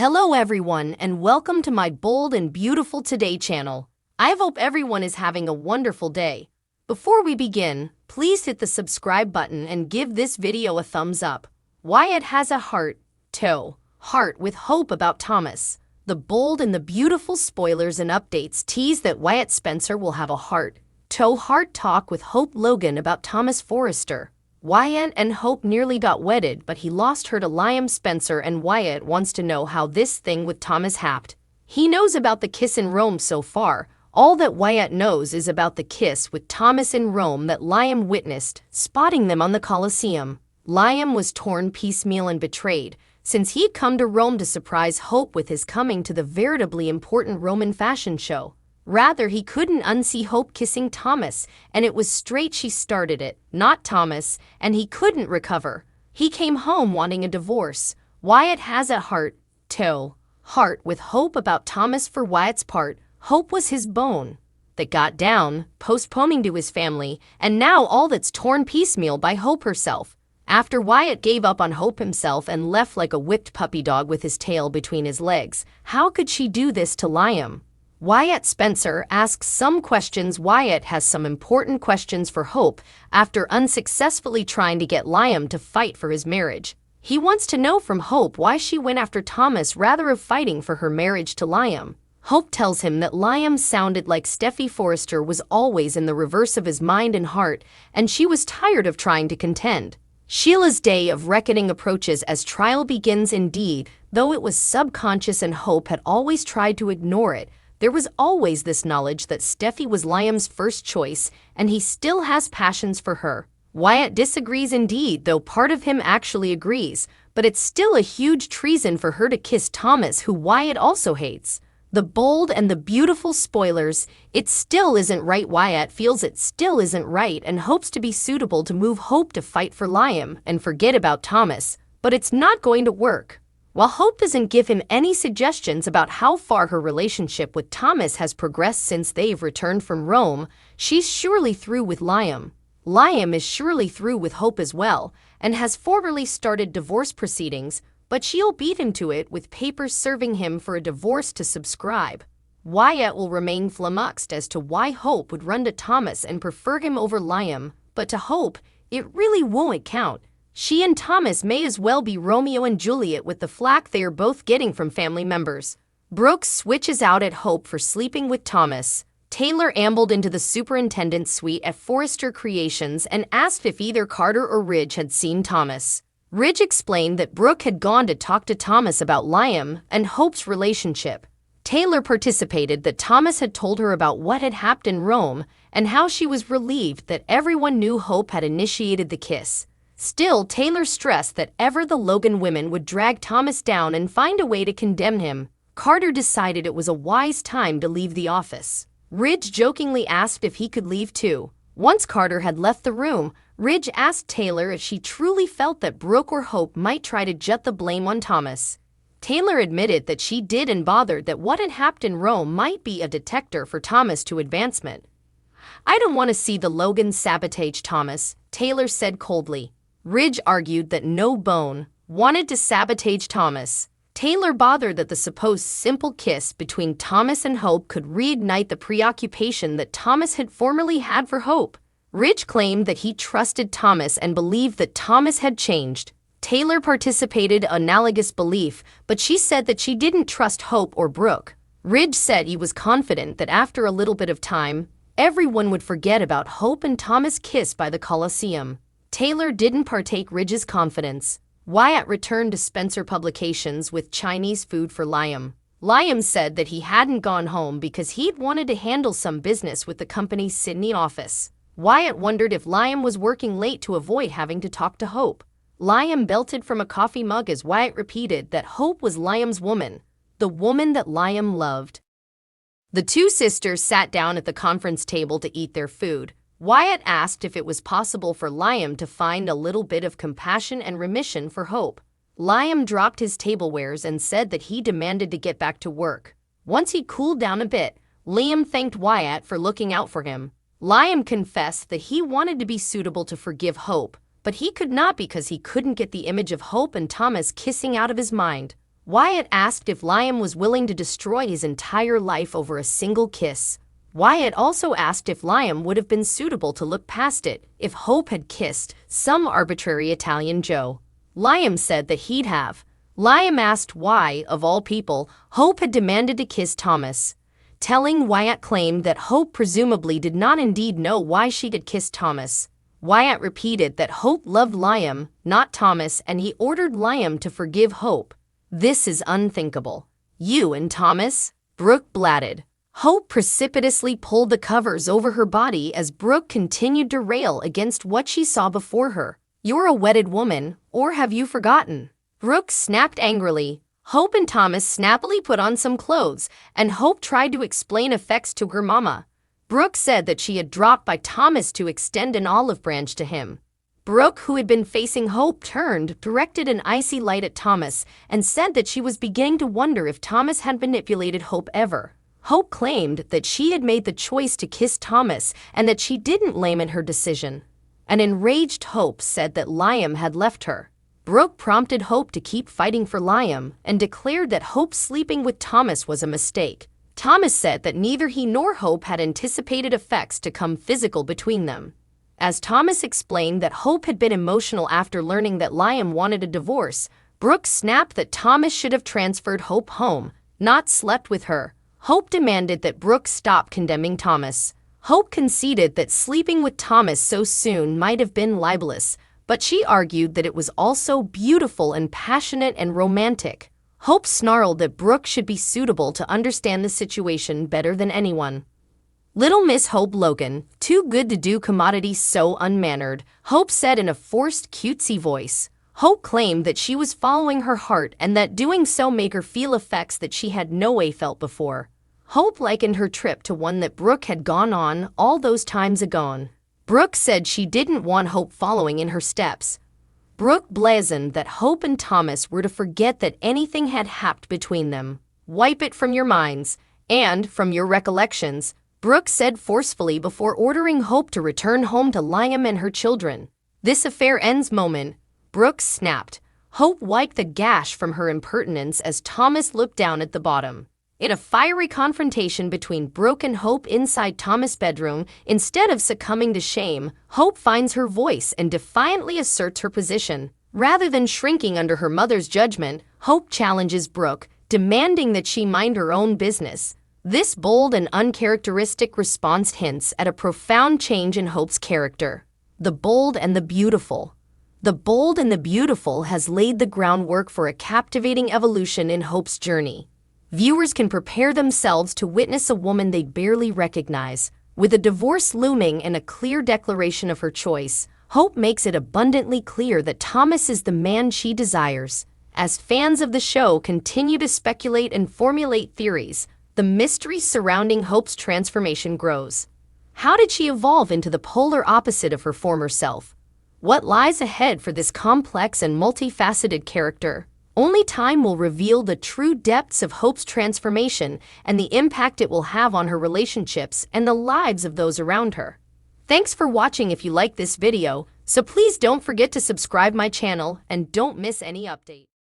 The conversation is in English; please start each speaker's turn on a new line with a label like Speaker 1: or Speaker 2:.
Speaker 1: Hello everyone and welcome to my bold and beautiful today channel. I hope everyone is having a wonderful day. Before we begin, please hit the subscribe button and give this video a thumbs up. Wyatt has a heart with hope about Thomas. The bold and the beautiful spoilers and updates tease that Wyatt Spencer will have a heart talk with Hope Logan about Thomas Forrester. Wyatt and Hope nearly got wedded, but he lost her to Liam Spencer, and Wyatt wants to know how this thing with Thomas happened. He knows about the kiss in Rome so far. All that Wyatt knows is about the kiss with Thomas in Rome that Liam witnessed, spotting them on the Colosseum. Liam was torn piecemeal and betrayed, since he'd come to Rome to surprise Hope with his coming to the veritably important Roman fashion show. Rather, he couldn't unsee Hope kissing Thomas, and it was straight she started it, not Thomas, and he couldn't recover. He came home wanting a divorce. Wyatt has a heart with hope about Thomas. For Wyatt's part, Hope was his bone that got down, postponing to his family, and now all that's torn piecemeal by Hope herself. After Wyatt gave up on Hope himself and left like a whipped puppy dog with his tail between his legs, how could she do this to Liam? Wyatt Spencer asks some questions. Wyatt has some important questions for Hope after unsuccessfully trying to get Liam to fight for his marriage. He wants to know from Hope why she went after Thomas rather than fighting for her marriage to Liam. Hope tells him that Liam sounded like Steffi Forrester was always in the reverse of his mind and heart, and she was tired of trying to contend. Sheila's day of reckoning approaches as trial begins. Indeed, though it was subconscious and Hope had always tried to ignore it, there was always this knowledge that Steffi was Liam's first choice, and he still has passions for her. Wyatt disagrees indeed, though part of him actually agrees, but it's still a huge treason for her to kiss Thomas, who Wyatt also hates. The bold and the beautiful spoilers, it still isn't right. Wyatt feels it still isn't right and hopes to be suitable to move Hope to fight for Liam and forget about Thomas, but it's not going to work. While Hope doesn't give him any suggestions about how far her relationship with Thomas has progressed since they've returned from Rome, she's surely through with Liam. Liam is surely through with Hope as well, and has formally started divorce proceedings, but she'll beat him to it with papers serving him for a divorce to subscribe. Wyatt will remain flummoxed as to why Hope would run to Thomas and prefer him over Liam, but to Hope, it really won't count. She and Thomas may as well be Romeo and Juliet with the flack they are both getting from family members. Brooke switches out at Hope for sleeping with Thomas. Taylor ambled into the superintendent's suite at Forrester Creations and asked if either Carter or Ridge had seen Thomas. Ridge explained that Brooke had gone to talk to Thomas about Liam and Hope's relationship. Taylor participated that Thomas had told her about what had happened in Rome and how she was relieved that everyone knew Hope had initiated the kiss. Still, Taylor stressed that ever the Logan women would drag Thomas down and find a way to condemn him. Carter decided it was a wise time to leave the office. Ridge jokingly asked if he could leave too. Once Carter had left the room, Ridge asked Taylor if she truly felt that Brooke or Hope might try to jut the blame on Thomas. Taylor admitted that she did and bothered that what had happened in Rome might be a detector for Thomas to advancement. "I don't want to see the Logans sabotage Thomas," Taylor said coldly. Ridge argued that no bone wanted to sabotage Thomas. Taylor bothered that the supposed simple kiss between Thomas and Hope could reignite the preoccupation that Thomas had formerly had for Hope. Ridge claimed that he trusted Thomas and believed that Thomas had changed. Taylor participated analogous belief, but she said that she didn't trust Hope or Brooke. Ridge said he was confident that after a little bit of time, everyone would forget about Hope and Thomas' kiss by the Colosseum. Taylor didn't partake Ridge's confidence. Wyatt returned to Spencer Publications with Chinese food for Liam. Liam said that he hadn't gone home because he'd wanted to handle some business with the company's Sydney office. Wyatt wondered if Liam was working late to avoid having to talk to Hope. Liam belted from a coffee mug as Wyatt repeated that Hope was Liam's woman, the woman that Liam loved. The two sisters sat down at the conference table to eat their food. Wyatt asked if it was possible for Liam to find a little bit of compassion and remission for Hope. Liam dropped his tablewares and said that he demanded to get back to work. Once he cooled down a bit, Liam thanked Wyatt for looking out for him. Liam confessed that he wanted to be suitable to forgive Hope, but he could not because he couldn't get the image of Hope and Thomas kissing out of his mind. Wyatt asked if Liam was willing to destroy his entire life over a single kiss. Wyatt also asked if Liam would have been suitable to look past it if Hope had kissed some arbitrary Italian Joe. Liam said that he'd have. Liam asked why, of all people, Hope had demanded to kiss Thomas. Telling Wyatt claimed that Hope presumably did not indeed know why she had kissed Thomas. Wyatt repeated that Hope loved Liam, not Thomas, and he ordered Liam to forgive Hope. "This is unthinkable. You and Thomas?" Brooke blatted. Hope precipitously pulled the covers over her body as Brooke continued to rail against what she saw before her. "You're a wedded woman, or have you forgotten?" Brooke snapped angrily. Hope and Thomas snappily put on some clothes, and Hope tried to explain effects to her mama. Brooke said that she had dropped by Thomas to extend an olive branch to him. Brooke, who had been facing Hope, turned, directed an icy light at Thomas, and said that she was beginning to wonder if Thomas had manipulated Hope ever. Hope claimed that she had made the choice to kiss Thomas and that she didn't lament her decision. An enraged Hope said that Liam had left her. Brooke prompted Hope to keep fighting for Liam and declared that Hope sleeping with Thomas was a mistake. Thomas said that neither he nor Hope had anticipated effects to come physical between them. As Thomas explained that Hope had been emotional after learning that Liam wanted a divorce, Brooke snapped that Thomas should have transferred Hope home, not slept with her. Hope demanded that Brooke stop condemning Thomas. Hope conceded that sleeping with Thomas so soon might have been libelous, but she argued that it was also beautiful and passionate and romantic. Hope snarled that Brooke should be suitable to understand the situation better than anyone. "Little Miss Hope Logan, too good to do commodity so unmannered," Hope said in a forced cutesy voice. Hope claimed that she was following her heart and that doing so made her feel effects that she had no way felt before. Hope likened her trip to one that Brooke had gone on all those times ago. Brooke said she didn't want Hope following in her steps. Brooke blazoned that Hope and Thomas were to forget that anything had happened between them. "Wipe it from your minds and from your recollections," Brooke said forcefully before ordering Hope to return home to Liam and her children. "This affair ends moment," Brooke snapped. Hope wiped the gash from her impertinence as Thomas looked down at the bottom. In a fiery confrontation between Brooke and Hope inside Thomas' bedroom, instead of succumbing to shame, Hope finds her voice and defiantly asserts her position. Rather than shrinking under her mother's judgment, Hope challenges Brooke, demanding that she mind her own business. This bold and uncharacteristic response hints at a profound change in Hope's character. The bold and the beautiful. The bold and the beautiful has laid the groundwork for a captivating evolution in Hope's journey. Viewers can prepare themselves to witness a woman they barely recognize. With a divorce looming and a clear declaration of her choice, Hope makes it abundantly clear that Thomas is the man she desires. As fans of the show continue to speculate and formulate theories, the mystery surrounding Hope's transformation grows. How did she evolve into the polar opposite of her former self? What lies ahead for this complex and multifaceted character? Only time will reveal the true depths of Hope's transformation and the impact it will have on her relationships and the lives of those around her. Thanks for watching. If you like this video, so please don't forget to subscribe my channel and don't miss any update.